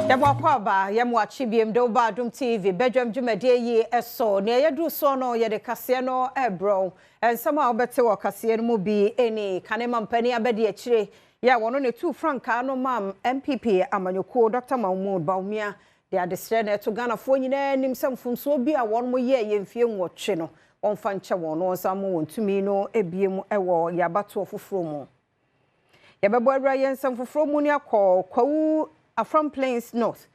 Yamwakwa yamwachi BMdo Badwam TV Badwam Jumade ye eso ne yadu so no ye de kase no ebro ensama obete wo kase no mu bi eni kanema mpani abede akire ya wono ne 2 franka no mam MPP amanyoko Dr. Mahmoud Baumia de adesre na to Ghana fo nyina nim samfunso bi a won mo ye yemfie nwotwe no onfa nche wono nsamo wontumi no ebiem ewo yabato ofoforo mu yabebo awra yensam foforo mu ne akọ kwawu From Plains North,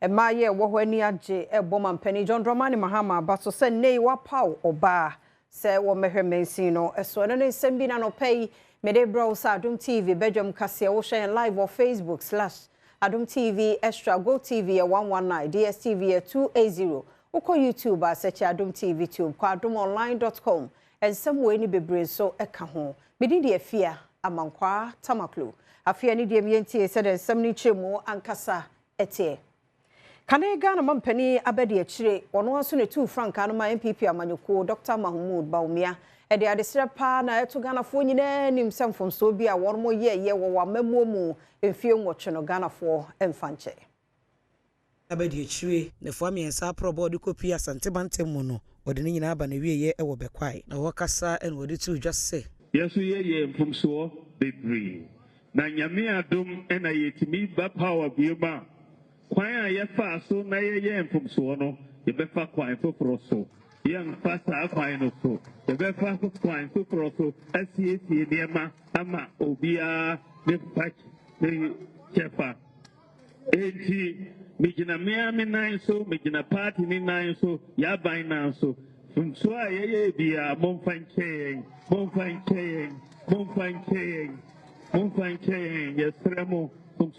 ma ye wo ho ani age eboma mpani John Dramani Mahama baso se nei wa paw oba se wo mehwe mensi no eso no nsem bi na no pay me de browse Adom TV Badwam kase wo share live on Facebook/Adom TV Extra Go TV 119 DSTV 280 uko YouTube search Adom TV Tube kwa adomonline.com ensem we ni bebre so eka ho bidi de afia amankwa tamaklo afia ni de mientie se de nsem ni chemu ankasa etie kane Ghana mampani abedi akire ono aso ne 2 franka no ma MPP amanyoko Dr. Mahmoud Baumia e de adesre pa na eto Ghana fo nyina nim semfomso bi a won mo ye wo wa mamuomu emfie nwotwe no Ghana fo emfanche abedi akire ne fo amiensa probo de kopi asante bantemu no ode ne nyina aba na wieye e wo bekwai na wakasa en wode tu just say yesu ye mfomso bebre na nyame adom ena yetimi ba power biema kwan a yefa so na ye mfomso no ye befa kwan foforo so ye mfa sa kwan no so ye befa kwan foforo so asiesie niema ama obia ne patch ne chefa enti mijina me nine so mijina party ni nine so ya ban na so mfomso a ye bia momfanche yesremo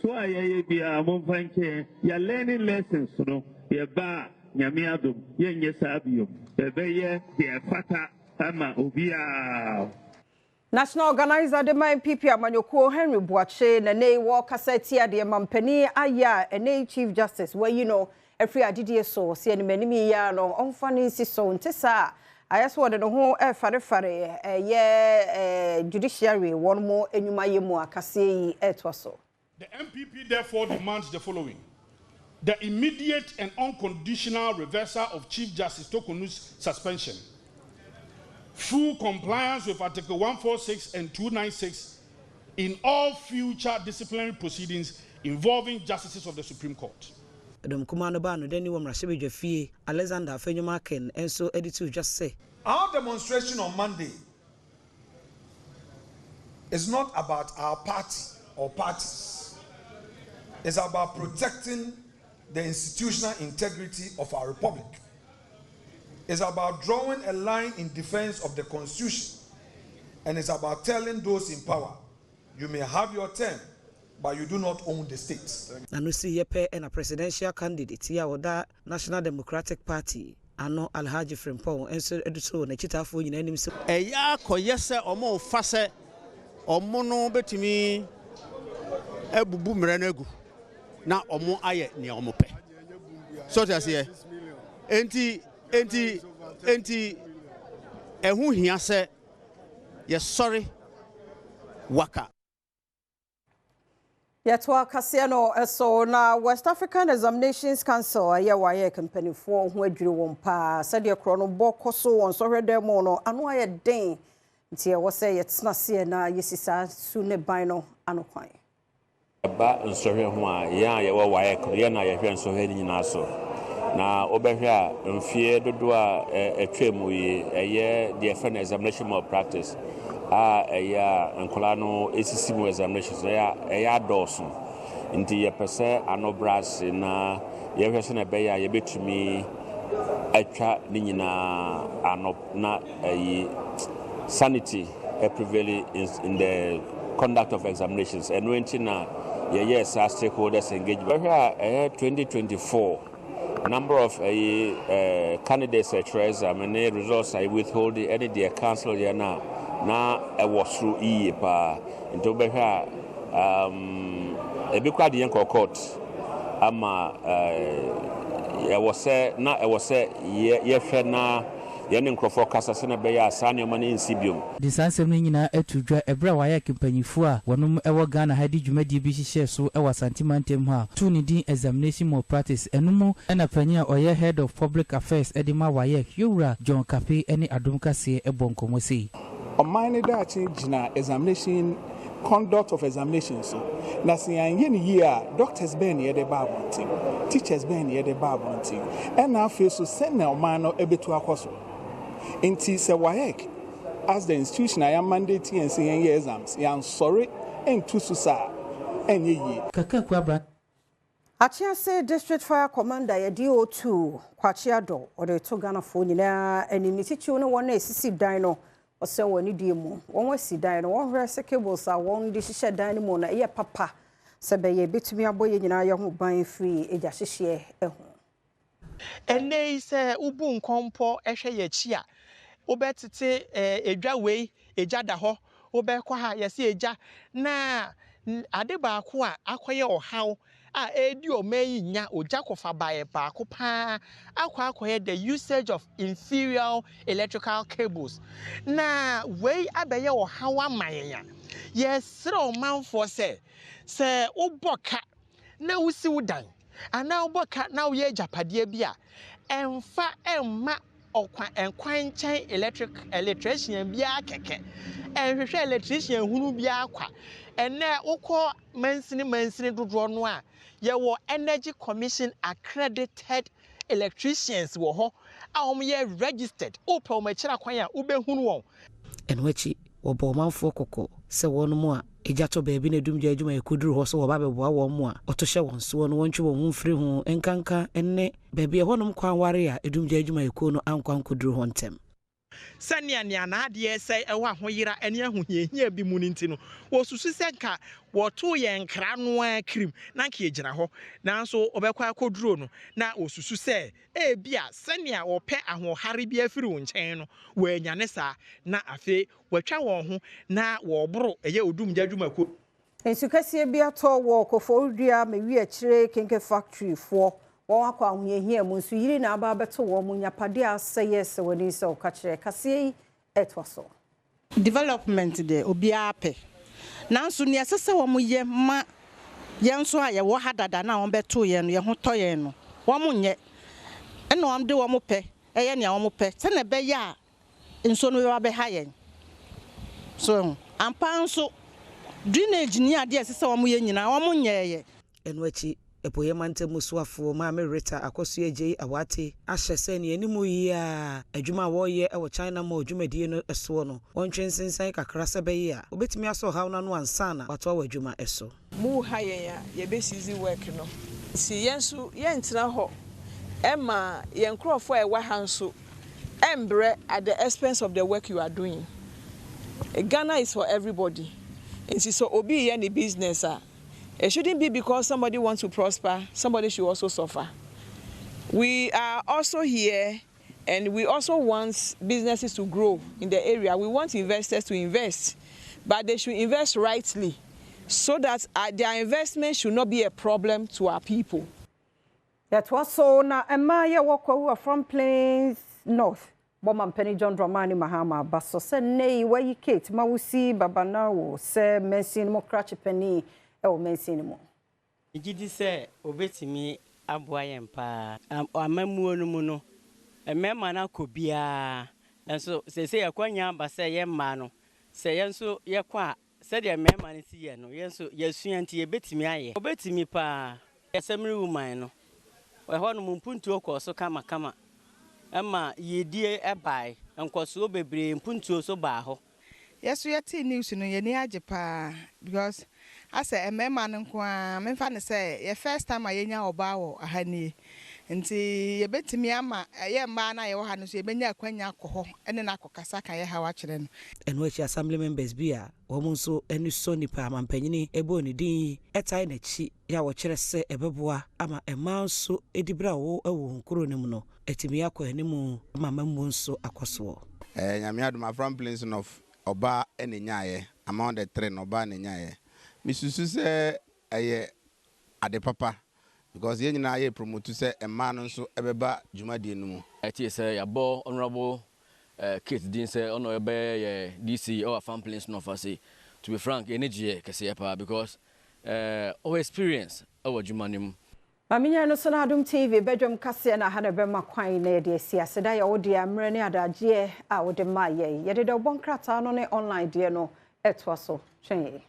so ayaye bia momfanche ya learning lessons no ye ba nyame adom ye nye sabiom ebeye de fata ama obia National Organizer de MPP amanyoko Henry Boache na nei wo kaseti ade mampani aya ene Chief Justice where you know every adidie so se ni manimi ya no onfani si so ntesa ayaso de no ho fare ye judiciary one more enuma ye mu akase yi etwaso. The MPP therefore demands the following: the immediate and unconditional reversal of Chief Justice Tokunu's suspension, full compliance with Article 146 and 296 in all future disciplinary proceedings involving justices of the Supreme Court. Adom kumano ba no deni wo mrasebe dwafie Alexander Afenyumaken enso editu just say our demonstration on Monday is not about our party or parties. It's about protecting the institutional integrity of our republic. It's about drawing a line in defense of the Constitution. And it's about telling those in power, you may have your term, but you do not own the state. Nanu si yepe and a presidential candidate ya oda National Democratic Party ano Alhaji Frimpong enso eduso na chitafo nyina nim se eya koyese omo fase omo no betimi ebubu mrenagu na omo aye ne omo pe so tase enti ehu hia se ye sorry waka Yetwa Kasiano eso na West African Examinations Council aye company for ho adwiri won pa said ye kro no boko so won so hwede mo no ano aye den ntie wo say yetna se na yesisa su ne ban no ano kwan ba nsohwe ho a ye wo waye kro ye na ye hwe nsohwe ni nyina so na obehwe a mfie dodo a etwemu yi eye the African Examination Malpractice eya nkola no esisi mu examinations eya dosun nti ye pese anobras na ye hwese na beya ye betumi atwa ni nyina anop na sanity prevail in the conduct of examinations and when na ye stakeholders engagement 2024 number of candidates exam results I withhold any their council here now na was through pa into behwa ebi kwade yen court ama was say na was say ye hwe na yɛne nkurɔfoɔ kasa sɛ na bɛyɛ a saa nneɛma no nsi biom. De sansɛm no nyinaa atudwa ɛbrɛ wayɛ kempanyifo a wɔnom ɛwɔ Ghana ha di dwumadie bi hyehyɛ so ɛwɔ Santimantem ha to ne din examination malpractice ɛno ɛna panyin a ɔyɛ head of public affairs ɛde ma wayɛ Yowura John Kape ɛne Adom kaseɛ ɛbɔ nkɔmmɔ sei. Ɔman ne daakye gyina examination conduct of examinations na sɛ yɛnyɛ ne yie a doctors bɛn ne yɛde ba abɔnten, teachers bɛn ne yɛde ba abɔnten, ɛna afei so sɛnea ɔman no ɛbɛtu akɔ so. Nti sɛ WAEC as the institution I am mandating and saying exams, I'm sorry and to susa and ye. Achiase District Fire Commander ya DO2 Kwachiado or the Togana phone na and in the situation one is dino or so one idiom. One was see dino, one rest cables are one dish dynamo na ear papa. Sabe bit me a boy in a young buying free a jashishi. And they say Ubun compo eshe ye chia. Obetite edwa wei eja da ho obekwa ha yesi eja na ade ba ko a akoye ohaw a edi omayi nya oja kofa bae ba ko pa akoye the usage of inferior electrical cables na wei abeye ohaw amanya yesre omanfo se oboka na wusi wudan ana oboka na wo ye japade bia emfa emma okwa enkwanchen electrician bia keke enhwehwe electrician hunu bia kwa ene ukọ mansini dodo no a ye wo energy commission accredited electricians wo ho a ye registered ope o machira kwan a ubehunu won enwachi obo manfo kokko se wonu mu a ejato baabi na dumgya adwuma ekuduru ho so wo ba beboa wo mu a otohye won so no wontwe won mfiri ho enkanka enne baabi e honom kwan ware a edumgya adwuma ekuo no ankwan kuduru ho ntem sania ne anade ese ewa hoyira ene ahohiehia bi mu nintino wo susu senka wo to ye nkra no a krim na nka egira ho nanso obekwa akoduro no na osusu se bia sania wo pe ahohare bi afiri wo nchen no wo anyane sa na afi watwa won ho na wo boro eye odumgya adwuma ko ensukase bi ato wo kofodua mewi akire kenke factory fo won akwa ahohia mu nso yiri na aba beto wo mu nyapade aseye se woni se okakire kase etwaso development de obia pe nanso ne asese wo mu ye ma ye nso a ye wo hadada na won beto ye no ye ho to ye no wo mu nye ena won de wo mu pe eye ne wo mu pe se na be ya nso no we be ha ye so ampa nso drainage ni ade asese wo mu ye nyina wo mu nye ye enwachi epoye mantemu soafo ma me reta akoso eje awate ahyese ne animu yi a adwuma wo ye e wo China ma adwumadie no eso no wontwensensan kakra sebe a obetimi aso haw na no ansana wato wa adwuma eso mu ha yen ya ye be sizi work no si yensu yentra ho ema yen krofo e wa hanso embre at the expense of the work you are doing. Ghana is for everybody. And so obi yen the business it shouldn't be because somebody wants to prosper, somebody should also suffer. We are also here and we also want businesses to grow in the area. We want investors to invest, but they should invest rightly so that their investment should not be a problem to our people. That was so na Emaya Wako from Plains North. Badwam Penny John Dramani Mahama Basso said nay where you Kate Mawusi Babanawo say mention mo cratch penny or mention mo. Ijidi say obetimi aboa yempa amamuo no mu no emema na kobia enso se yakwanya aba say yemma no se yenso yekwa se de emema ne si ye no yenso yesua nti yebetimi aye obetimi pa yesemri woman no we ho no mpuntu okoso kama ama yedie ebai enkoso bebre mpuntu so ba ho yeso yeti news no ye ni ajepa because asa emema nko a memfa ne say ye first time ayenya oba wo ahani nti yebetimi ama ye mma na ye wo ha no so yebenya akwanya akoho ene na akokasa kan ye ha wa kire no enwachi assembly members bia wo mu nso eni so nipa amampanyini ebo ni din etai na chi ya wo kire se ebeboa ama ema nso edibra wo ewo nkuro ne mu no etimi akọ animu mama mu nso akoso nyame adoma from Plains of oba ene nyaaye among the three oba ene nyaaye misusu se eye ade papa because ye nyina ye promote se emma no nso ebeba dwumadie no mu ati se yabo honorable Kate din say ono ebe DC or farm plans no for say to be frank energy kese pa because our experience our jumanim Maminya no so na Adom TV Badwam kase na ha na be makwan na de siase da ya wo de amre ne adaje a wo de maye ye de obon krata no ne online de no etwa so twen